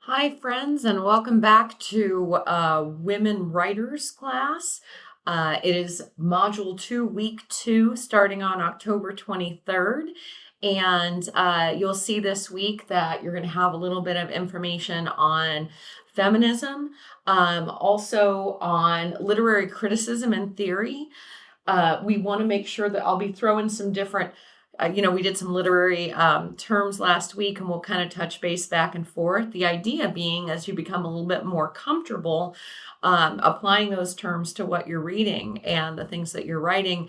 Hi, friends, and welcome back to Women Writers class. It is Module 2, Week 2, starting on October 23rd. And you'll see this week that you're going to have a little bit of information on feminism, also on literary criticism and theory. We want to make sure that I'll be throwing some different we did some literary terms last week, and we'll kind of touch base back and forth. The idea being, as you become a little bit more comfortable applying those terms to what you're reading and the things that you're writing,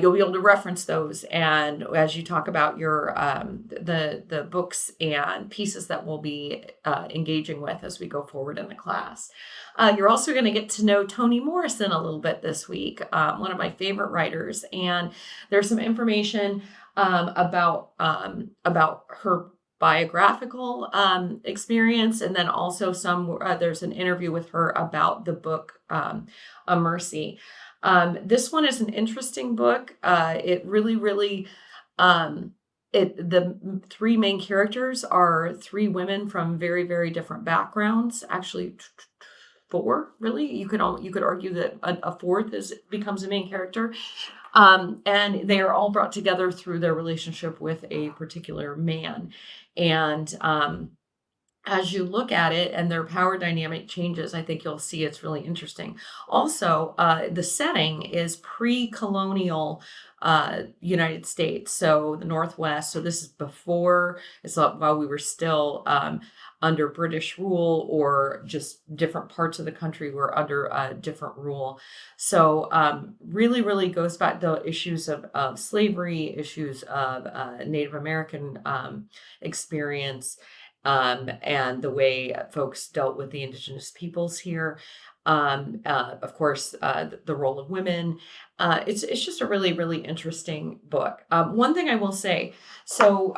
you'll be able to reference those. And as you talk about your the books and pieces that we'll be engaging with as we go forward in the class. You're also going to get to know Toni Morrison a little bit this week, one of my favorite writers, and there's some information about her biographical experience, and then also there's an interview with her about the book A Mercy. This one is an interesting book. It really the three main characters are three women from very, very different backgrounds. Actually, four, really. You could argue that a fourth becomes a main character. And they are all brought together through their relationship with a particular man. And as you look at it and their power dynamic changes, I think you'll see it's really interesting. Also, the setting is pre-colonial United States, so the Northwest. So this is before, it's while we were still under British rule, or just different parts of the country were under different rule. So really goes back to issues of slavery, issues of Native American experience, and the way folks dealt with the indigenous peoples here. Of course, the role of women. It's just a really interesting book. One thing I will say, so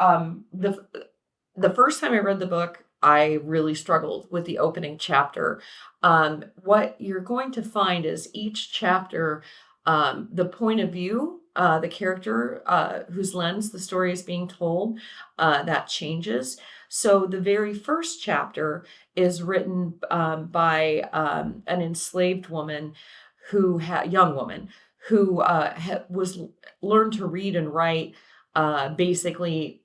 the first time I read the book, I really struggled with the opening chapter. What you're going to find is each chapter, the point of view, the character whose lens the story is being told, that changes. So the very first chapter is written by an enslaved woman young woman who was learned to read and write basically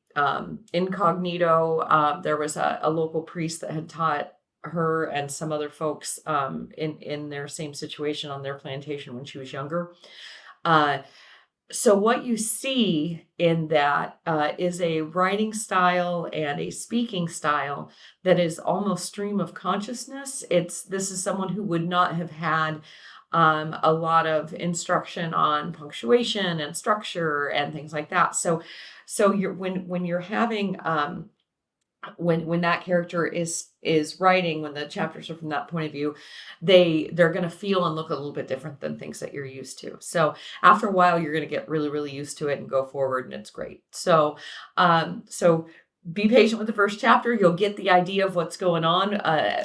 incognito. There was a local priest that had taught her and some other folks in their same situation on their plantation when she was younger. So what you see in that is a writing style and a speaking style that is almost stream of consciousness. This is someone who would not have had a lot of instruction on punctuation and structure and things like that. So when you're having when that character is writing, when the chapters are from that point of view, they're going to feel and look a little bit different than things that you're used to. So after a while, you're going to get really used to it and go forward, and it's great. So be patient with the first chapter. You'll get the idea of what's going on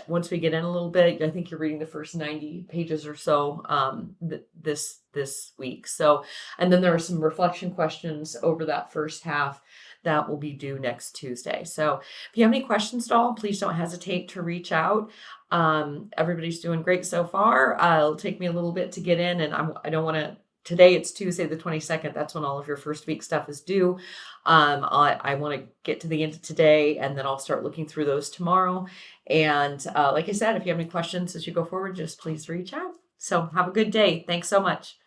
once we get in a little bit. I think you're reading the first 90 pages or so this week. So, and then there are some reflection questions over that first half that will be due next Tuesday. So if you have any questions at all, please don't hesitate to reach out. Everybody's doing great so far. It'll take me a little bit to get in, and I don't want to. Today it's Tuesday the 22nd. That's when all of your first week stuff is due. I want to get to the end of today, and then I'll start looking through those tomorrow. And like I said, if you have any questions as you go forward, just please reach out. So have a good day. Thanks so much.